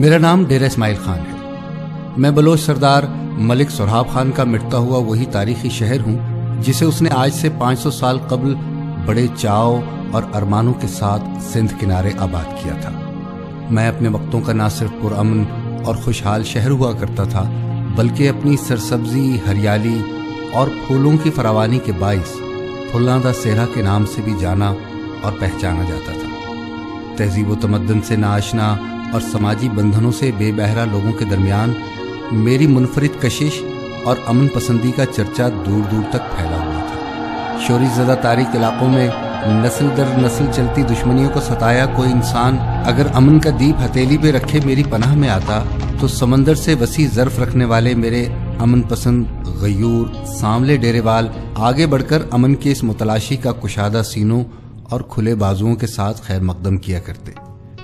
میرا نام ڈیرہ اسماعیل خان ہے۔ میں بلوچ سردار ملک سرحاب خان کا مٹتا ہوا وہی تاریخی شہر ہوں جسے اس نے آج سے 500 سال قبل بڑے چاؤ اور ارمانوں کے ساتھ سندھ کنارے آباد کیا تھا۔ میں اپنے وقتوں کا نہ صرف پرامن اور خوشحال شہر ہوا کرتا تھا بلکہ اپنی سرسبزی، ہریالی اور پھولوں کی فراوانی کے باعث پھلاں دا صحرا کے نام سے بھی جانا اور پہچانا جاتا تھا۔ تہذیب و تمدن سے ناآشنا اور سماجی بندھنوں سے بے بہرا لوگوں کے درمیان میری منفرد کشش اور امن پسندی کا چرچا دور دور تک پھیلا ہوا تھا۔ شوری زدہ تاریک علاقوں میں نسل در نسل چلتی دشمنیوں کو ستایا کوئی انسان اگر امن کا دیپ ہتھیلی پہ رکھے میری پناہ میں آتا تو سمندر سے وسیع ظرف رکھنے والے میرے امن پسند غیور سانولے ڈیرے وال آگے بڑھ کر امن کے اس متلاشی کا کشادہ سینوں اور کھلے بازوؤں کے ساتھ خیر مقدم کیا کرتے۔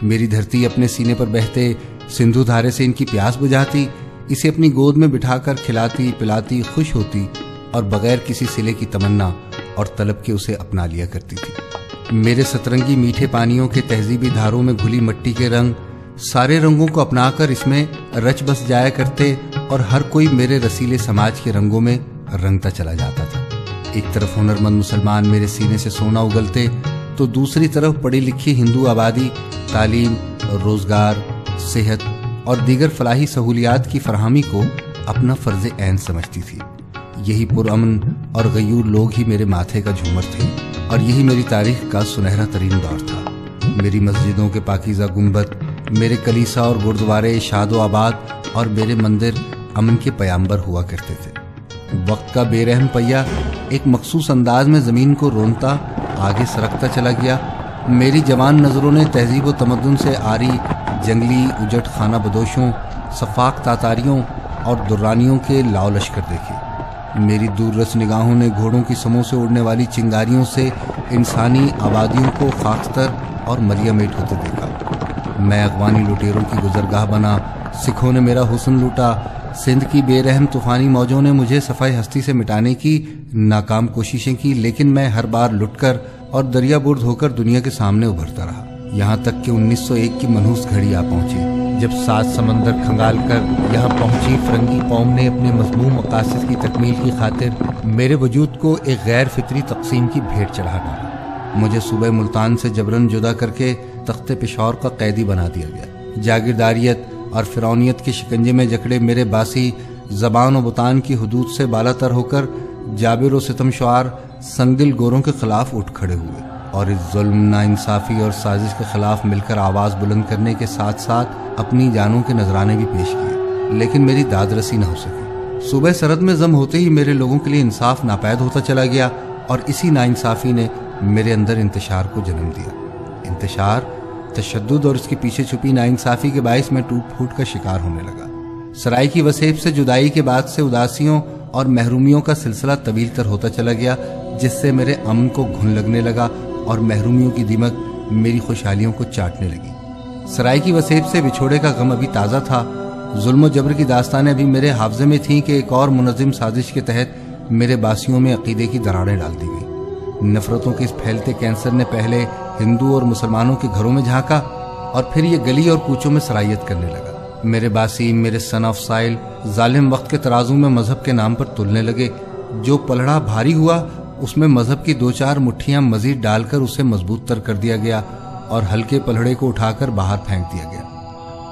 میری دھرتی اپنے سینے پر بہتے سندھو دھارے سے ان کی پیاس بجھاتی، اسے اپنی گود میں بٹھا کر کھلاتی پلاتی خوش ہوتی اور بغیر کسی صلے کی تمنا اور طلب کے اسے اپنا لیا کرتی تھی۔ میرے سترنگی میٹھے پانیوں کے تہذیبی دھاروں میں گھلی مٹی کے رنگ سارے رنگوں کو اپنا کر اس میں رچ بس جایا کرتے اور ہر کوئی میرے رسیلے سماج کے رنگوں میں رنگتا چلا جاتا تھا۔ ایک طرف ہنرمند مسلمان میرے سینے سے سونا اگلتے تو دوسری طرف پڑھی لکھی ہندو آبادی تعلیم، روزگار، صحت اور دیگر فلاحی سہولیات کی فراہمی کو اپنا فرض عین سمجھتی تھی۔ یہی پرامن اور غیور لوگ ہی میرے ماتھے کا جھومر تھے اور یہی میری تاریخ کا سنہرا ترین دور تھا۔ میری مسجدوں کے پاکیزہ گنبد، میرے کلیسا اور گردوارے شاد و آباد اور میرے مندر امن کے پیامبر ہوا کرتے تھے۔ وقت کا بے رحم پہیہ ایک مخصوص انداز میں زمین کو رونتا آگے سرکتا چلا گیا۔ میری جوان نظروں نے تہذیب و تمدن سے آری جنگلی اجٹ خانہ بدوشوں، صفاق تاتاریوں اور درانیوں کے لاؤ لشکر دیکھے۔ میری دور رس نگاہوں نے گھوڑوں کی سموں سے اڑنے والی چنگاریوں سے انسانی آبادیوں کو خاکستر اور مریا میٹ ہوتے دیکھا۔ میں افغانی لٹیروں کی گزرگاہ بنا، سکھوں نے میرا حسن لوٹا، سندھ کی بے رحم طوفانی موجوں نے مجھے صفائی ہستی سے مٹانے کی ناکام کوششیں کی، لیکن میں ہر بار لٹ کر اور دریا برد ہو کر دنیا کے سامنے ابھرتا رہا، یہاں تک کہ 1901 کی منحوس گھڑی آ پہنچی جب 7 سمندر کھنگال کر یہاں پہنچی فرنگی قوم نے اپنے مذموم مقاصد کی تکمیل کی خاطر میرے وجود کو ایک غیر فطری تقسیم کی بھیٹ چڑھا ڈالا۔ مجھے صوبہ ملتان سے جبرن جدا کر کے تخت پشاور کا قیدی بنا دیا گیا۔ جاگیرداریت اور فرعونیت کے شکنجے میں جکڑے میرے باسی زبان و بطان کی حدود سے بالا تر ہو کر جابر و ستم شعار سنگدل گوروں کے خلاف اٹھ کھڑے ہوئے اور اس ظلم، ناانصافی اور سازش کے خلاف مل کر آواز بلند کرنے کے ساتھ ساتھ اپنی جانوں کے نذرانے بھی پیش کیے، لیکن میری داد رسی نہ ہو سکی۔ صوبہ سرحد میں ضم ہوتے ہی میرے لوگوں کے لیے انصاف ناپید ہوتا چلا گیا اور اسی ناانصافی نے میرے اندر انتشار کو جنم دیا۔ انتشار، تشدد اور اس کے پیچھے چھپی ناانصافی کے باعث میں ٹوٹ پھوٹ کا شکار ہونے لگا۔ سرائی کی وسیب سے جدائی کے بعد سے اداسیوں اور محرومیوں کا سلسلہ طویل تر ہوتا چلا گیا، جس سے میرے امن کو گھن لگنے لگا اور محرومیوں کی دیمک میری خوشحالیوں کو چاٹنے لگی۔ سرائی کی وسیب سے بچھوڑے کا غم ابھی تازہ تھا، ظلم و جبر کی داستانیں ابھی میرے حافظے میں تھیں کہ ایک اور منظم سازش کے تحت میرے باسیوں میں عقیدے کی دراڑیں ڈال دی گئی۔ نفرتوں کے اس پھیلتے کینسر نے پہلے ہندو اور مسلمانوں کے گھروں میں جھانکا اور پھر یہ گلی اور کوچوں میں سرائیت کرنے لگا۔ میرے باسیم، میرے سن آف سائل ظالم وقت کے ترازو میں مذہب کے نام پر تلنے لگے۔ جو پلڑا بھاری ہوا اس میں مذہب کی 2-4 مٹھیاں مزید ڈال کر اسے مضبوط تر کر دیا گیا اور ہلکے پلڑے کو اٹھا کر باہر پھینک دیا گیا۔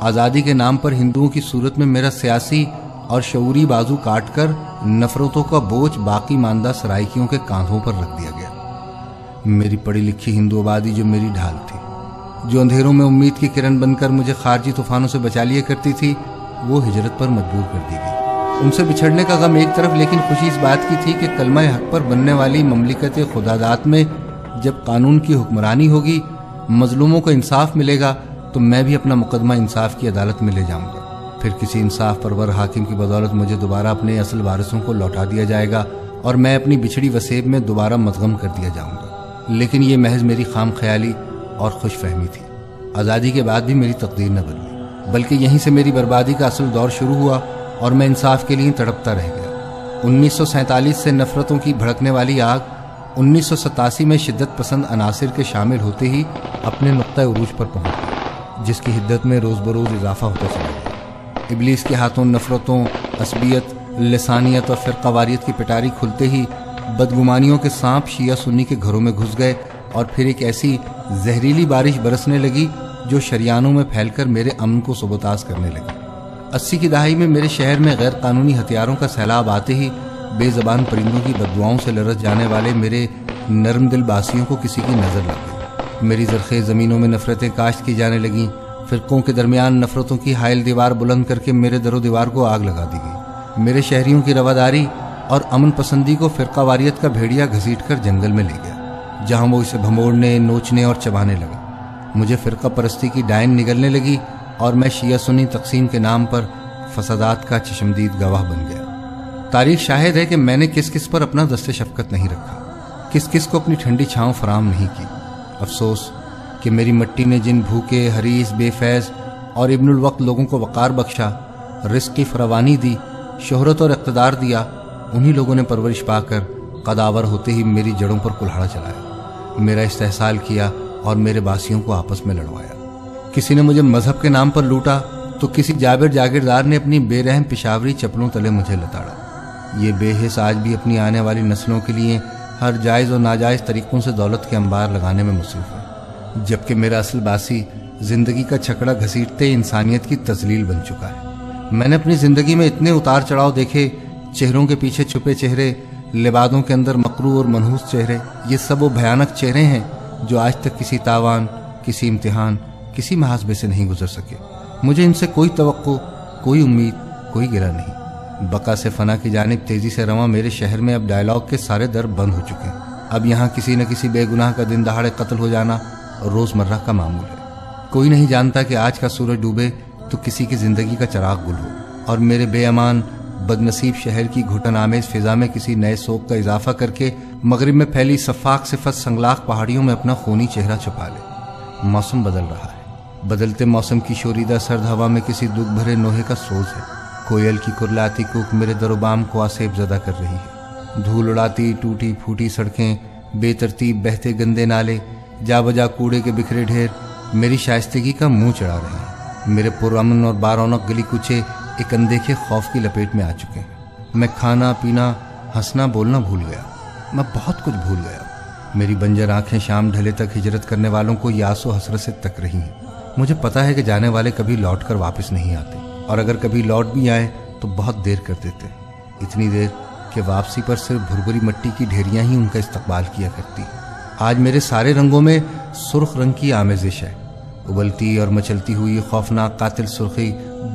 آزادی کے نام پر ہندوؤں کی صورت میں میرا سیاسی اور شعوری بازو کاٹ کر نفرتوں کا بوجھ باقی ماندہ سرائکیوں کے کاندھوں پر رکھ دیا گیا۔ میری پڑھی لکھی ہندو آبادی جو میری ڈھال تھی، جو اندھیروں میں امید کی کرن بن کر مجھے خارجی طوفانوں سے بچا لیا کرتی تھی، وہ ہجرت پر مجبور کر دی گئی۔ ان سے بچھڑنے کا غم ایک طرف، لیکن خوشی اس بات کی تھی کہ کلمہ حق پر بننے والی مملکت خداداد میں جب قانون کی حکمرانی ہوگی، مظلوموں کو انصاف ملے گا، تو میں بھی اپنا مقدمہ انصاف کی عدالت میں لے جاؤں گا۔ پھر کسی انصاف پرور حاکم کی بدولت مجھے دوبارہ اپنے اصل وارثوں کو لوٹا دیا جائے گا اور میں اپنی بچھڑی وسیب میں دوبارہ مدغم کر دیا جاؤں گا۔ لیکن یہ محض میری خام خیالی اور خوش فہمی تھی۔ آزادی کے بعد بھی میری تقدیر نہ بدلی، بلکہ یہیں سے میری بربادی کا اصل دور شروع ہوا اور میں انصاف کے لیے تڑپتا رہ گیا۔ 1947 سے نفرتوں کی بھڑکنے والی آگ 1987 میں شدت پسند عناصر کے شامل ہوتے ہی اپنے نقطہ عروج پر پہنچ گئی۔ جس کی حدت میں روز بروز اضافہ ہوتا چلا گیا۔ ابلیس کے ہاتھوں نفرتوں، عصبیت، لسانیت اور فرقہ واریت کی پٹاری کھلتے ہی بدگمانیوں کے سانپ شیعہ سنی کے گھروں میں گھس گئے اور پھر ایک ایسی زہریلی بارش برسنے لگی جو شریانوں میں پھیل کر میرے امن کو سبوتاز کرنے لگی۔ 80 کی دہائی میں میرے شہر میں غیر قانونی ہتھیاروں کا سیلاب آتے ہی بے زبان پرندوں کی بددعاؤں سے لرز جانے والے میرے نرم دل باسیوں کو کسی کی نظر لگ گئی۔ میری زرخیز زمینوں میں نفرتیں کاشت کی جانے لگیں، فرقوں کے درمیان نفرتوں کی حائل دیوار بلند کر کے میرے در و دیوار کو آگ لگا دی گئی۔ میرے شہریوں کی رواداری اور امن پسندی کو فرقہ واریت کا بھیڑیا گھسیٹ کر جنگل میں لے گیا، جہاں وہ اسے بھموڑنے، نوچنے اور چبانے لگا۔ مجھے فرقہ پرستی کی ڈائن نگلنے لگی اور میں شیعہ سنی تقسیم کے نام پر فسادات کا چشمدید گواہ بن گیا۔ تاریخ شاہد ہے کہ میں نے کس کس پر اپنا دست شفقت نہیں رکھا، کس کس کو اپنی ٹھنڈی چھاؤں فراہم نہیں کی۔ افسوس کہ میری مٹی نے جن بھوکے، حریص، بے فیض اور ابن الوقت لوگوں کو وقار بخشا، رزق کی فراوانی دی، شہرت اور اقتدار دیا، انہی لوگوں نے پرورش پا کر قداور ہوتے ہی میری جڑوں پر کلہاڑا چلایا، میرا استحصال کیا اور میرے باسیوں کو آپس میں لڑوایا۔ کسی نے مجھے مذہب کے نام پر لوٹا تو کسی جابر جاگیردار نے اپنی بے رحم پشاوری چپلوں تلے مجھے لتاڑا۔ یہ بے حس آج بھی اپنی آنے والی نسلوں کے لیے ہر جائز اور ناجائز طریقوں سے دولت کے انبار لگانے میں مصروف ہے، جبکہ میرا اصل باسی زندگی کا چھکڑا گھسیٹتے انسانیت کی تذلیل بن چکا ہے۔ میں نے اپنی زندگی میں اتنے اتار چڑھاؤ دیکھے، چہروں کے پیچھے چھپے چہرے، لبادوں کے اندر مکروہ اور منحوس چہرے، یہ سب وہ بھیانک چہرے ہیں جو آج تک کسی تاوان، کسی امتحان، کسی محاسبے سے نہیں گزر سکے۔ مجھے ان سے کوئی توقع، کوئی امید، کوئی گرہ نہیں۔ بقا سے فنا کی جانب تیزی سے رواں میرے شہر میں اب ڈائلاگ کے سارے در بند ہو چکے ہیں۔ اب یہاں کسی نہ کسی بے گناہ کا دن دہاڑے قتل ہو جانا روزمرہ کا معمول ہے۔ کوئی نہیں جانتا کہ آج کا سورج ڈوبے تو کسی کی زندگی کا چراغ گل ہو، اور میرے بے امان بدنصیب شہر کی گھٹن آمیز فضا میں کسی نئے سوگ کا اضافہ کر کے مغرب میں پھیلی صفاق صفت سنگلاخ پہاڑیوں میں اپنا خونی چہرہ چھپا لے۔ موسم بدل رہا ہے، بدلتے موسم کی شوریدہ سرد ہوا میں کسی دکھ بھرے نوحے کا سوز ہے۔ کوئل کی کرلاتی کوک میرے در و بام کو آسیب زدہ کر رہی ہے۔ دھول اڑاتی ٹوٹی پھوٹی سڑکیں، بے ترتیب بہتے گندے نالے، جا بجا کوڑے کے بکھرے ڈھیر میری شائستگی کا منہ چڑھا رہے ہیں۔ میرے پرامن اور بارونق گلی کوچے ایک اندیکھے خوف کی لپیٹ میں آ چکے ہیں۔ میں کھانا پینا، ہنسنا بولنا بھول گیا، میں بہت کچھ بھول گیا۔ میری بنجر آنکھیں شام ڈھلے تک ہجرت کرنے والوں کو یاس و حسرت سے تک رہی ہیں۔ مجھے پتا ہے کہ جانے والے کبھی لوٹ کر واپس نہیں آتے، اور اگر کبھی لوٹ بھی آئے تو بہت دیر کر دیتے، اتنی دیر کہ واپسی پر صرف بھربھری مٹی کی ڈھیریاں ہی ان کا استقبال کیا کرتی۔ آج میرے سارے رنگوں میں سرخ رنگ کی آمیزش ہے، ابلتی اور مچلتی ہوئی خوفناک قاتل سرخی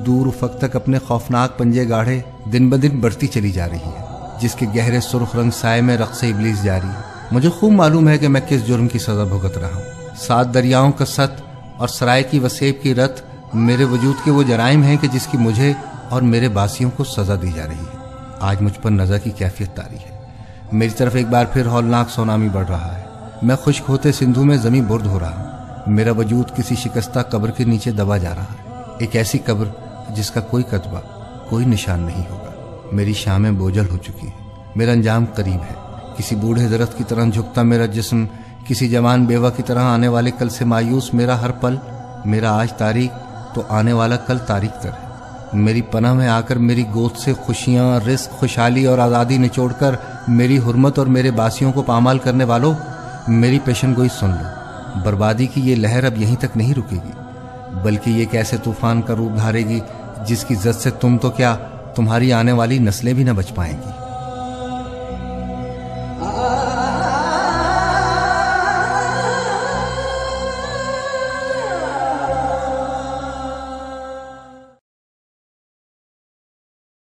دور افق تک اپنے خوفناک پنجے گاڑھے دن بدن بڑھتی چلی جا رہی ہے، جس کے گہرے سرخ رنگ سائے میں رقص ابلیس جاری ہے۔ مجھے خوب معلوم ہے کہ میں کس جرم کی سزا بھگت رہا ہوں۔ 7 دریاؤں کا ست اور سرائے کی وسیب کی رت میرے وجود کے وہ جرائم ہیں کہ جس کی مجھے اور میرے باسیوں کو سزا دی جا رہی ہے۔ آج مجھ پر نزا کی کیفیت طاری ہے، میری طرف ایک بار پھر ہولناک سونامی بڑھ رہا ہے۔ میں خشک ہوتے سندھو میں زمیں برد ہو رہا ہوں، میرا وجود کسی شکستہ قبر کے نیچے دبا جا رہا ہے، ایک ایسی قبر جس کا کوئی کتبہ، کوئی نشان نہیں ہوگا۔ میری شامیں بوجھل ہو چکی ہیں، میرا انجام قریب ہے۔ کسی بوڑھے درخت کی طرح جھکتا میرا جسم، کسی جوان بیوہ کی طرح آنے والے کل سے مایوس میرا ہر پل۔ میرا آج تاریخ تو آنے والا کل تاریخ تر ہے۔ میری پناہ میں آ کر میری گود سے خوشیاں، رزق، خوشحالی اور آزادی نچوڑ کر میری حرمت اور میرے باسیوں کو پامال کرنے والوں، میری پیشن گوئی سن لو۔ بربادی کی یہ لہر اب یہیں تک نہیں رکے گی، بلکہ یہ کیسے طوفان کا روپ دھارے گی جس کی زد سے تم تو کیا، تمہاری آنے والی نسلیں بھی نہ بچ پائیں گی۔